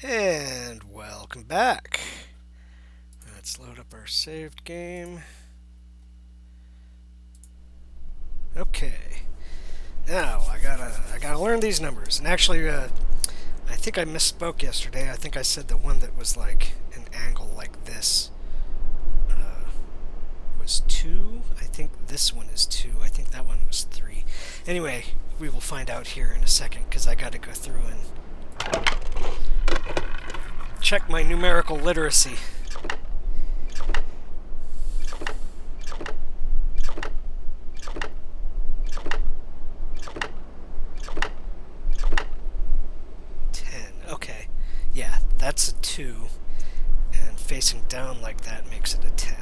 And welcome back. Let's load up our saved game. Okay. Now I gotta learn these numbers. And actually, I think I misspoke yesterday. I think I said the one that was like an angle like this was 2. I think this one is 2. I think that one was 3. Anyway, we will find out here in a second because I got to go through and check my numerical literacy. Okay, yeah, that's a 2, and facing down like that makes it a 10.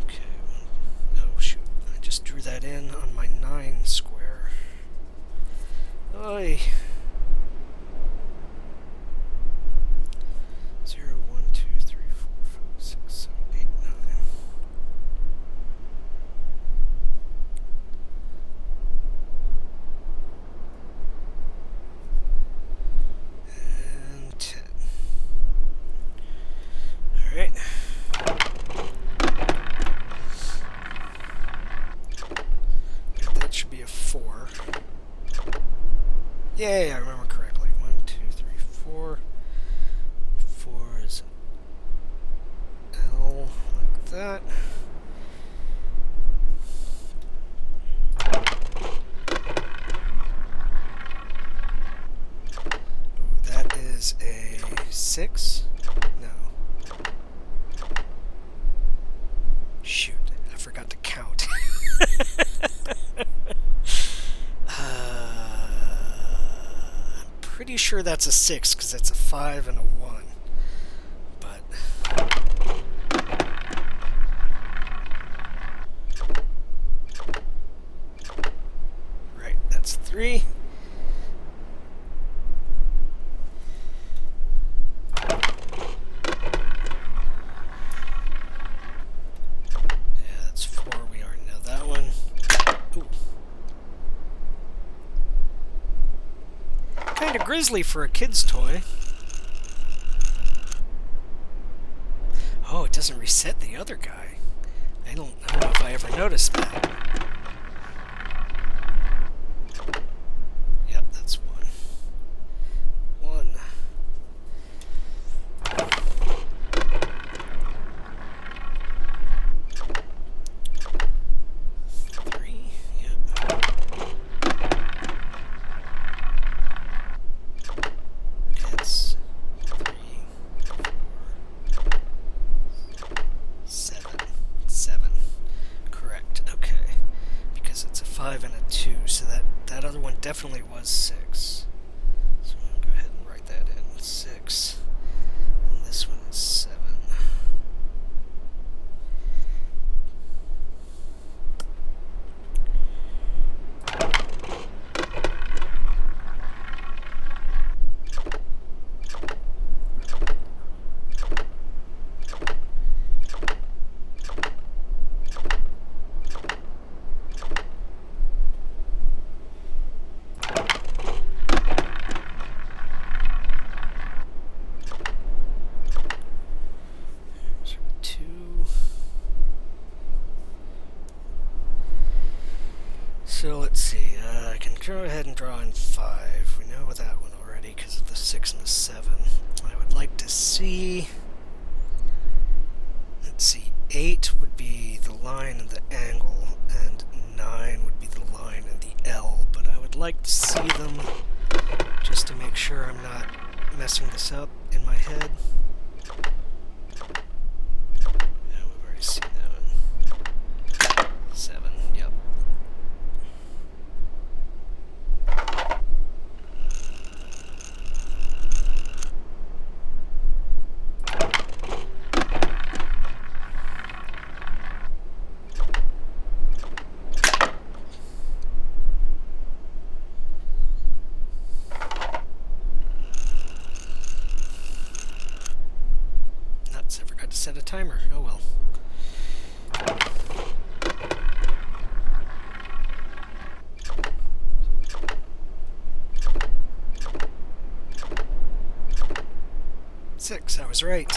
Okay, oh shoot, I just drew that in on my 9 square. Oy. 0, 1, 2, 3, 4, 5, 6, 7, 8, 9. And 10. Alright. That should be a 4. Yay, I remember correctly. 1, 2, 3, 4. 4 is an L, like that. Ooh, that is a 6? No. Shoot, I forgot to count. I'm pretty sure that's a 6 because it's a 5 and a 1. But right, that's 3. Yeah, that's 4. We already know that one. Ooh. Kind of grisly for a kid's toy. Oh, it doesn't reset the other guy. I don't know if I ever noticed that. Yep, that's 1. 1. Definitely was 6. So I'm going to go ahead and write that in. 6. And this one is 7. So let's see, I can go ahead and draw in 5. We know that one already because of the 6 and the 7. I would like to see, let's see, 8 would be the line and the angle, and 9 would be the line and the L, but I would like to see them just to make sure I'm not messing this up in my head. Yeah, we've already seen that one. 7, yep. Set a timer. Oh well. was right.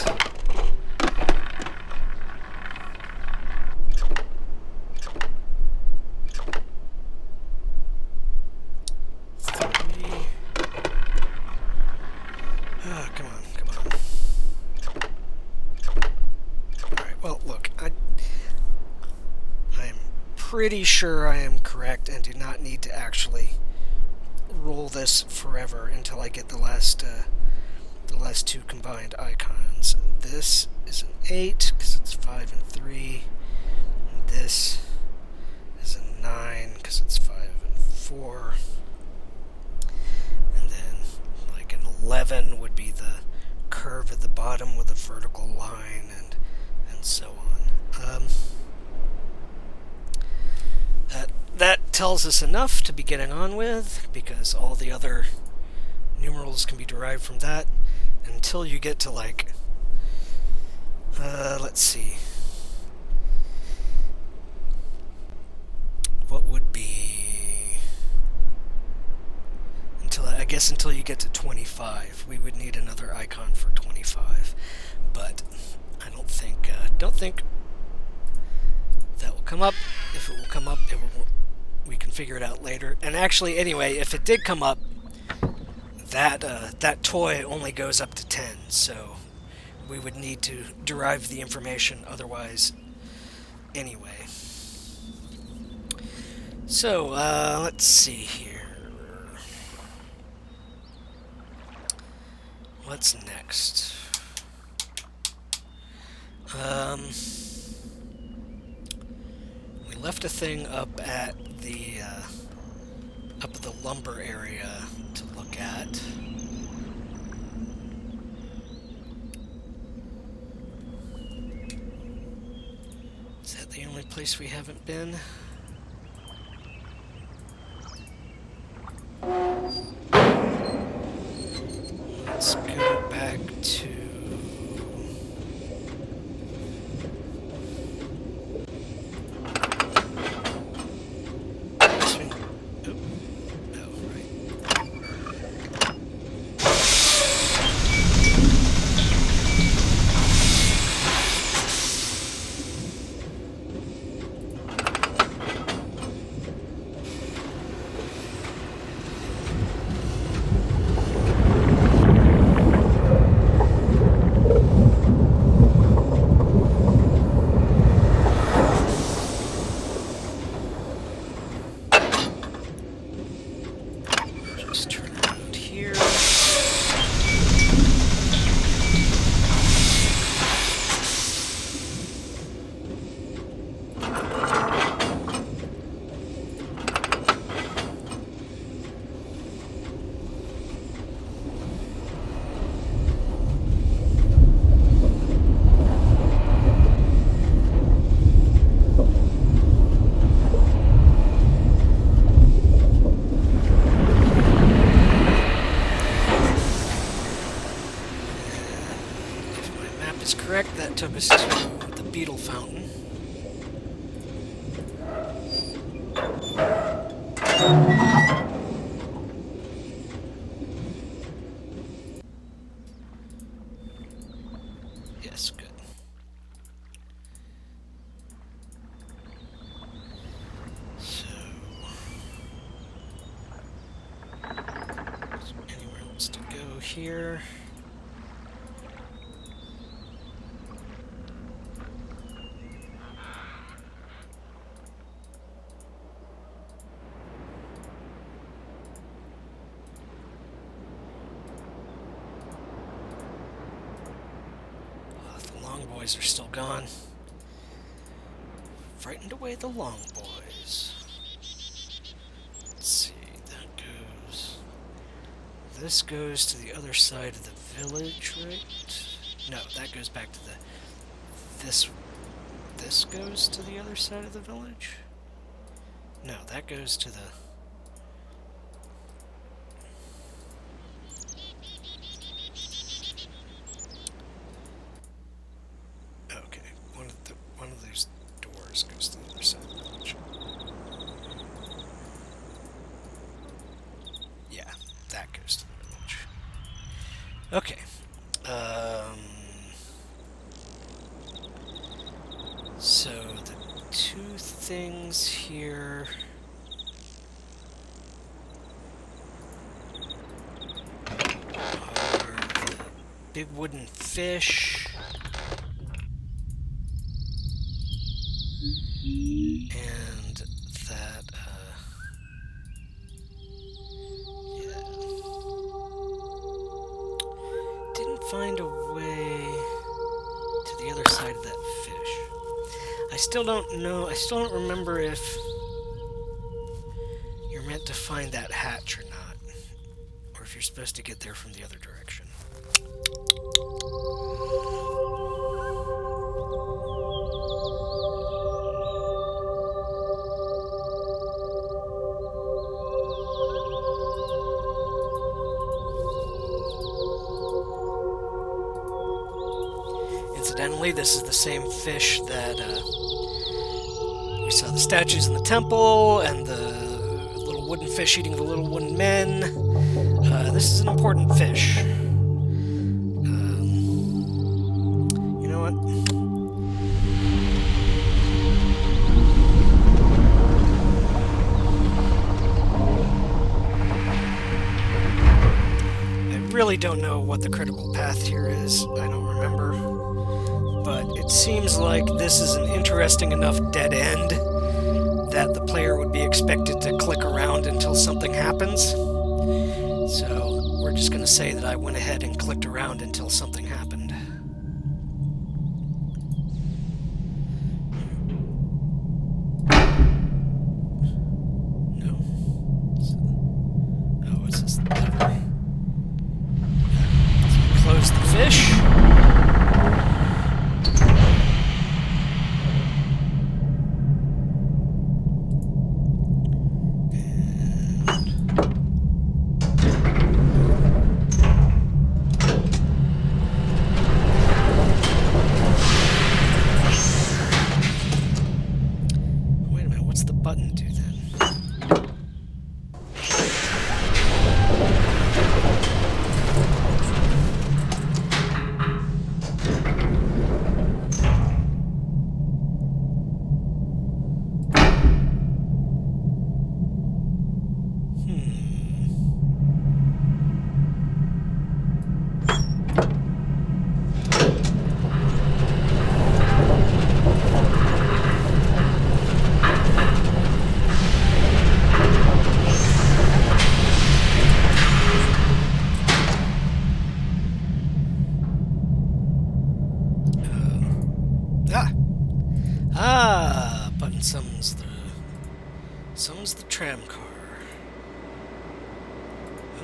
Come on, come on. Alright, well, look, I'm pretty sure I am correct and do not need to actually roll this forever until I get the last two combined icons. This is an 8, because it's 5 and 3. And this is a 9, because it's 5 and 4. And then, like, an 11 would be the curve at the bottom with a vertical line, and so on. That tells us enough to be getting on with, because all the other numerals can be derived from that, until you get to, like, let's see, what would be, until you get to 25, we would need another icon for 25, but I don't think that will come up. If it will come up, we can figure it out later. And actually, anyway, if it did come up, that toy only goes up to 10, so we would need to derive the information otherwise anyway. So, let's see here. What's next? We left a thing up at the lumber area to look at. Is that the only place we haven't been? Let's go back to... That took us to the beetle fountain. Yes, good. So, anywhere else to go here? Boys are still gone. Frightened away the long boys. Let's see, this goes to the other side of the village, right? No, that goes back to this goes to the other side of the village? No, that goes to the... One of these doors goes to the other side of the village. Yeah, that goes to the village. Okay. So the two things here are the big wooden fish and that, yeah. Didn't find a way to the other side of that fish. I still don't know, I still don't remember if you're meant to find that hatch or not, or if you're supposed to get there from the other direction. Incidentally, this is the same fish that we saw the statues in the temple and the little wooden fish eating the little wooden men. This is an important fish. You know what? I really don't know what the critical path here is. I don't remember. But it seems like this is an interesting enough dead end that the player would be expected to click around until something happens. So we're just going to say that I went ahead and clicked around until something happened. No. Oh, what's this lever? Close the fish. Button summons the tram car.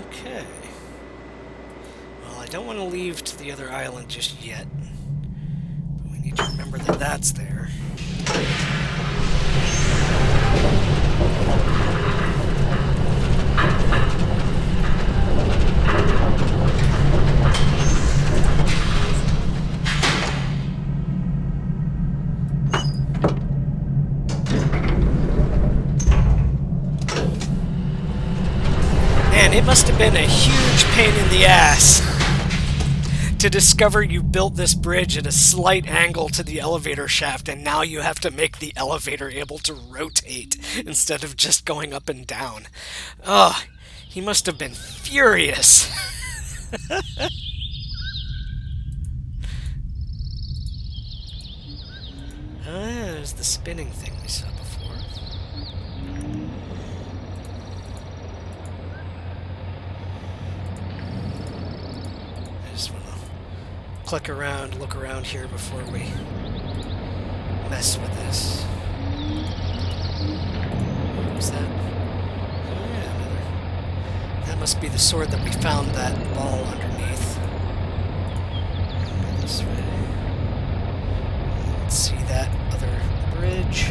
Okay. Well, I don't want to leave to the other island just yet, but we need to remember that that's there. It must have been a huge pain in the ass to discover you built this bridge at a slight angle to the elevator shaft, and now you have to make the elevator able to rotate instead of just going up and down. Oh, he must have been furious. There's the spinning thing we saw before. Click around, look around here before we mess with this. What was that? Oh yeah, another. That must be the sword that we found that ball underneath. This way. Let's see that other bridge.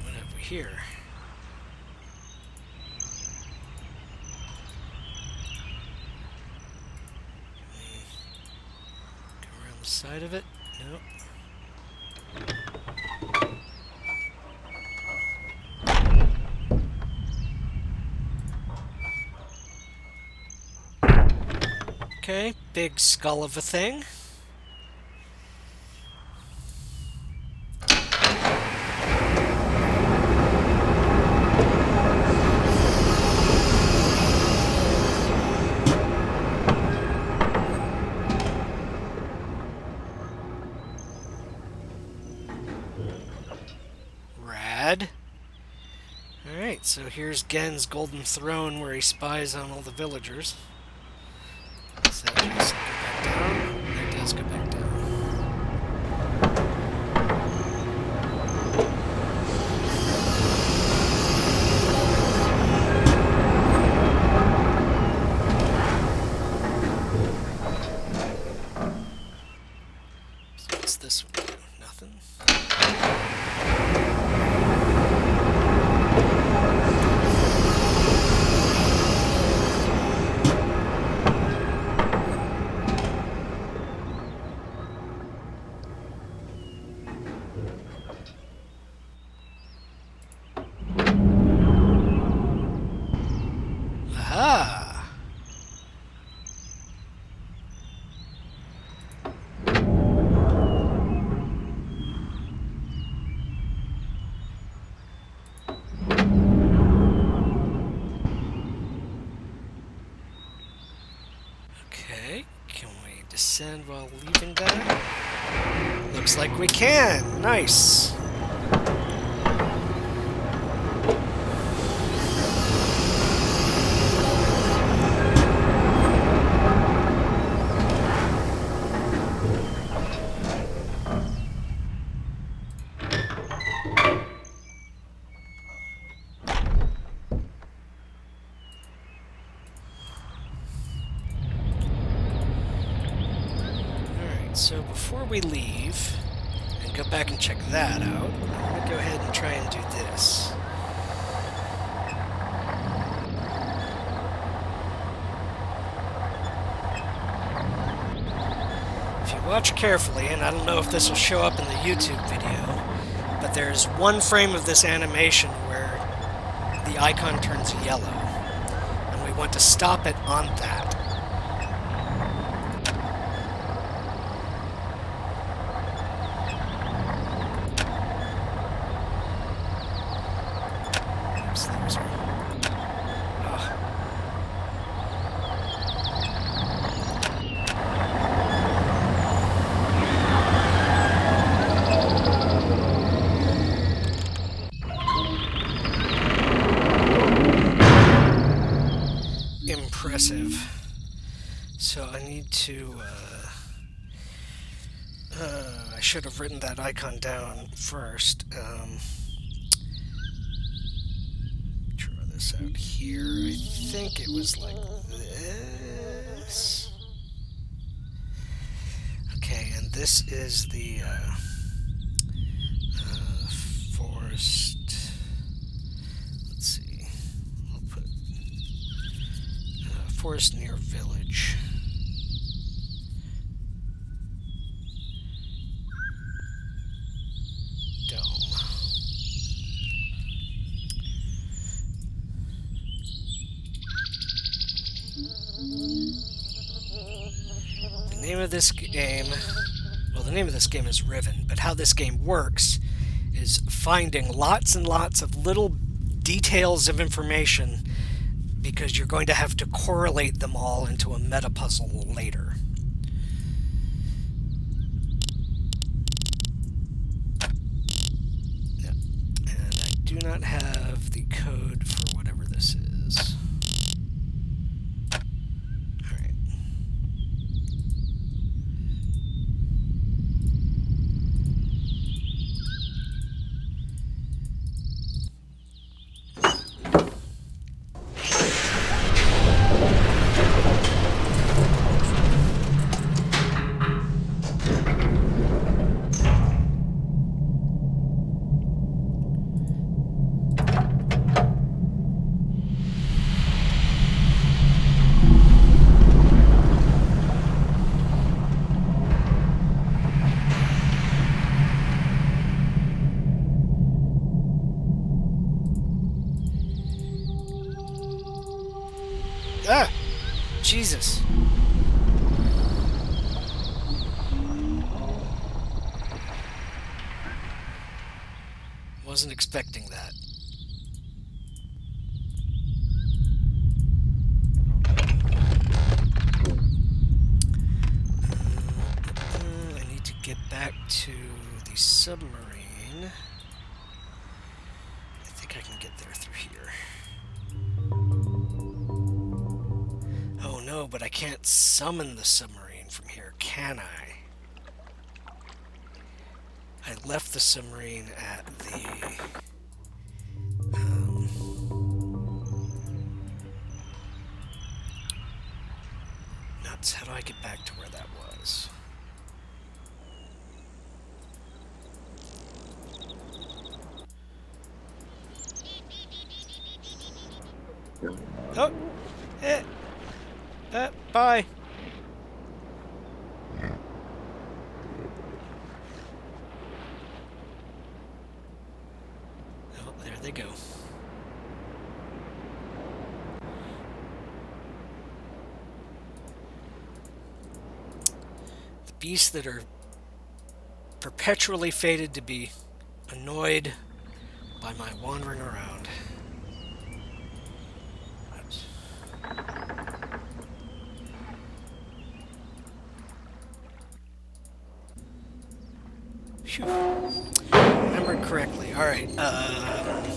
What have we here? Side of it? Nope. Okay, big skull of a thing. Rad. Alright, so here's Gen's golden throne where he spies on all the villagers. Does that just go back down? That does go back down. So what's this one do? Nothing? Aha! Okay, can we descend while leaving that? Looks like we can! Nice! So before we leave, and go back and check that out, I'm going to go ahead and try and do this. If you watch carefully, and I don't know if this will show up in the YouTube video, but there's one frame of this animation where the icon turns yellow, and we want to stop it on that. Impressive. So I need to, I should have written that icon down first. Draw this out here. I think it was like this. Okay, and this is the, forest. Let's see. I'll put forest near village. Dome. The name of this game, well, the name of this game is Riven, but how this game works is finding lots and lots of little details of information because you're going to have to correlate them all into a meta puzzle later. Yeah. And I do not have the code for whatever this is. Alright. Ah! Jesus. Wasn't expecting that. I need to get back to the submarine. I think I can get there through here. Oh no, but I can't summon the submarine from here, can I? I left the submarine at the... nuts. How do I get back to where that was? Oh! Bye! Oh, there they go. The beasts that are perpetually fated to be annoyed by my wandering around. Phew. Remembered correctly. Alright, I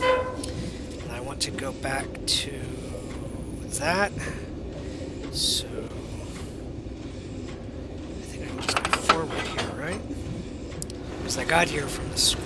want to go back to that. So, I think I can just go forward here, right? Because I got here from the school.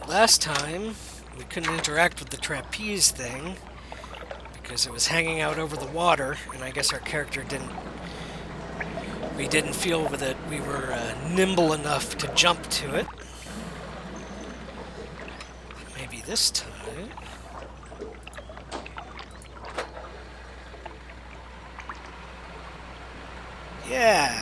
Last time, we couldn't interact with the trapeze thing because it was hanging out over the water, and I guess our character we didn't feel that we were nimble enough to jump to it. Maybe this time. Yeah.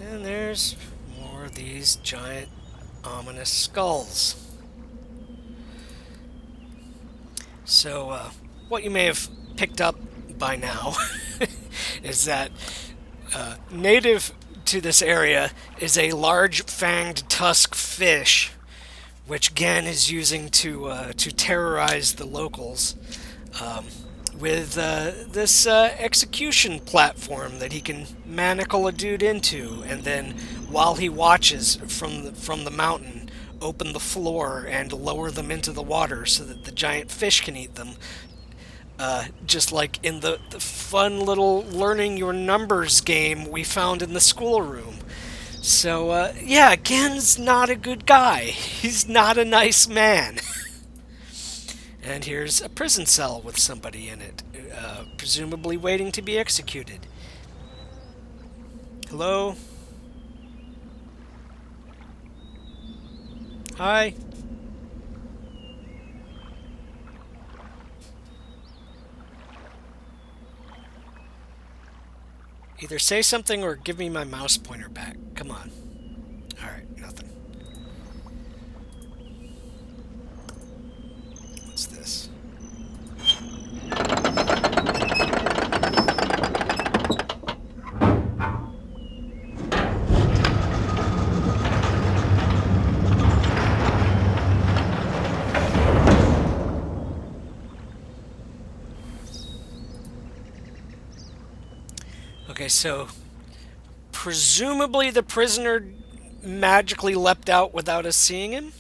And there's more of these giant, ominous skulls. So, what you may have picked up by now is that native to this area is a large fanged tusk fish, which Gen is using to terrorize the locals. With this execution platform that he can manacle a dude into, and then while he watches from the mountain, open the floor and lower them into the water so that the giant fish can eat them. Just like in the fun little learning your numbers game we found in the schoolroom. So, yeah, Gen's not a good guy. He's not a nice man. And here's a prison cell with somebody in it, presumably waiting to be executed. Hello? Hi? Either say something or give me my mouse pointer back. Come on. Alright, nothing. What's this? Okay, so presumably the prisoner magically leapt out without us seeing him?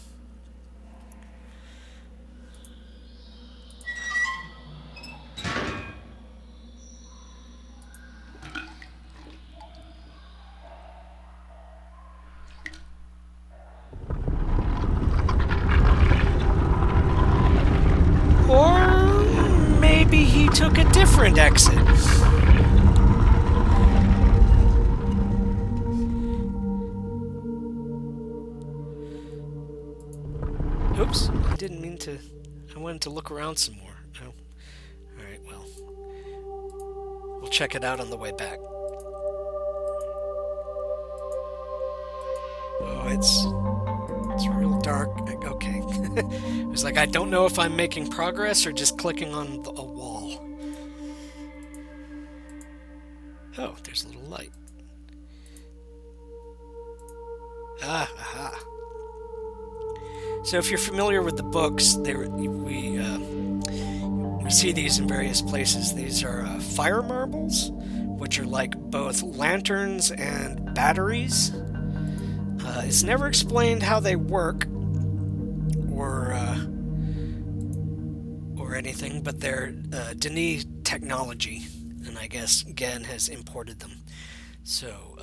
Or maybe he took a different exit. Oops, I didn't mean to. I wanted to look around some more. Oh. Alright, well. We'll check it out on the way back. Oh, it's real dark. Okay. It was like, I don't know if I'm making progress or just clicking on a wall. Oh, there's a little light. Ah, aha. So if you're familiar with the books, we see these in various places. These are fire marbles, which are like both lanterns and batteries. It's never explained how they work or anything, but they're Denis technology, and I guess Gen has imported them. So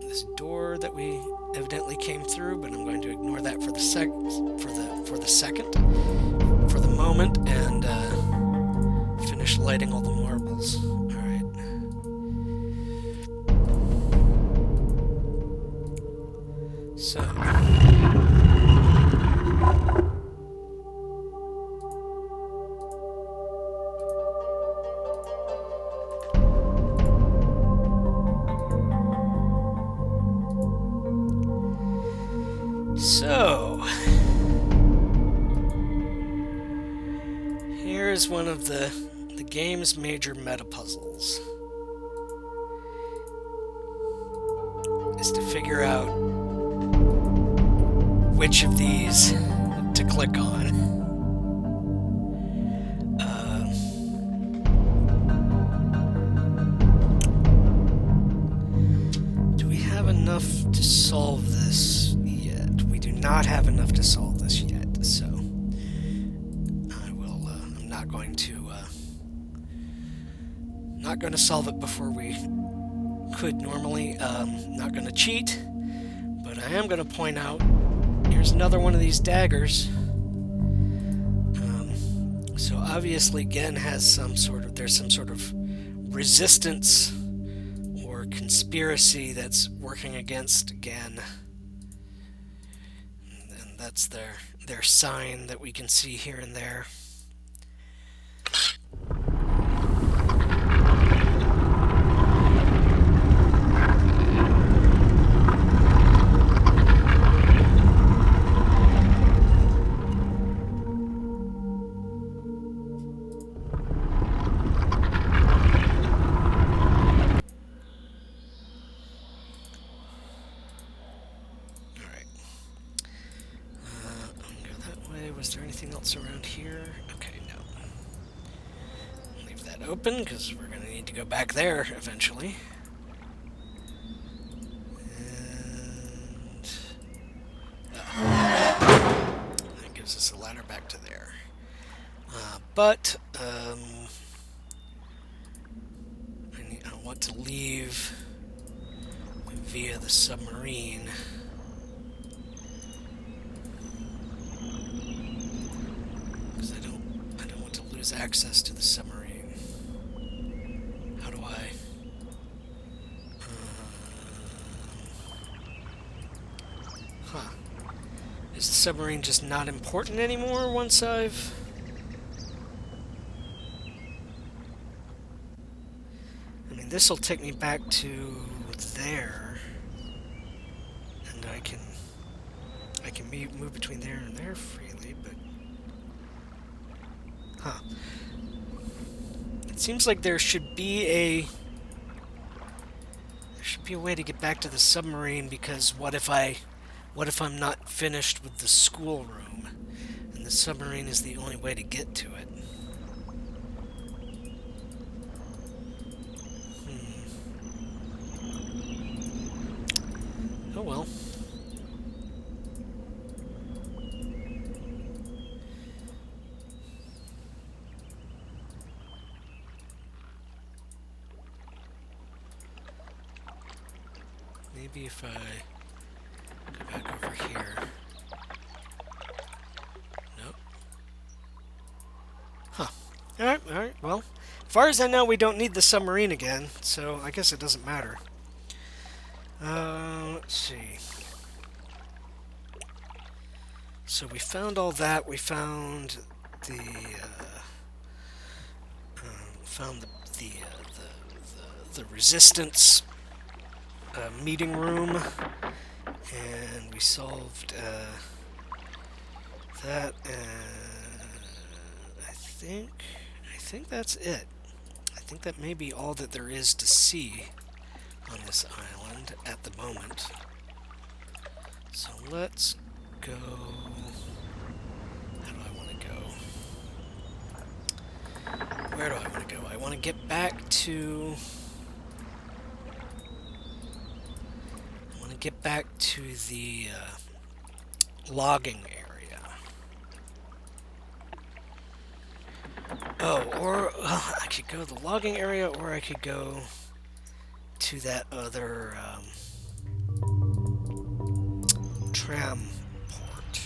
this door that we evidently came through, but I'm going to ignore that for the moment, and finish lighting all the marbles. All right. So. So, here's one of the game's major meta puzzles. Is to figure out which of these to click on. Do we have enough to solve this yet? We do not have enough to solve this yet, so I'm not going to solve it before we could normally. Not going to cheat, but I am going to point out here's another one of these daggers. So obviously Gen has there's some sort of resistance or conspiracy that's working against Gen. And that's their sign that we can see here and there. Was there anything else around here? Okay, no. Leave that open, because we're going to need to go back there eventually. And that gives us a ladder back to there. But I want to leave via the submarine. Access to the submarine. How do I? Is the submarine just not important anymore once I've... I mean, this will take me back to there, and I can move between there and there freely, but. Huh. It seems like there should be a way to get back to the submarine, because what if I'm not finished with the schoolroom, and the submarine is the only way to get to it? Oh well. Maybe if I go back over here. Nope. Huh. Alright, alright. Well, as far as I know, we don't need the submarine again, so I guess it doesn't matter. Let's see. So we found all that. We found the found the resistance meeting room, and we solved that. I think that's it. I think that may be all that there is to see on this island at the moment. So let's go. How do I want to go? Where do I want to go? I want to get back to. I want to get back to the logging area. Oh, or I could go to the logging area, or I could go to that other tram port.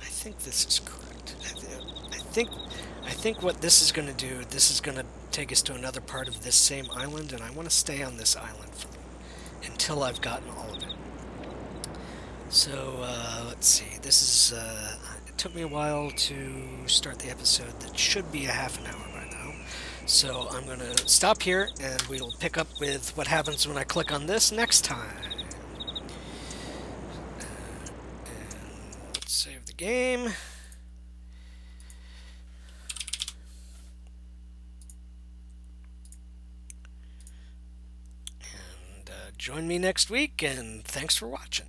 I think this is correct. I think what this is going to do, this is going to take us to another part of this same island, and I want to stay on this island until I've gotten all of it. So, let's see. This is, it took me a while to start the episode. That should be a half an hour by now. So I'm going to stop here, and we'll pick up with what happens when I click on this next time. And let's save the game. Join me next week, and thanks for watching.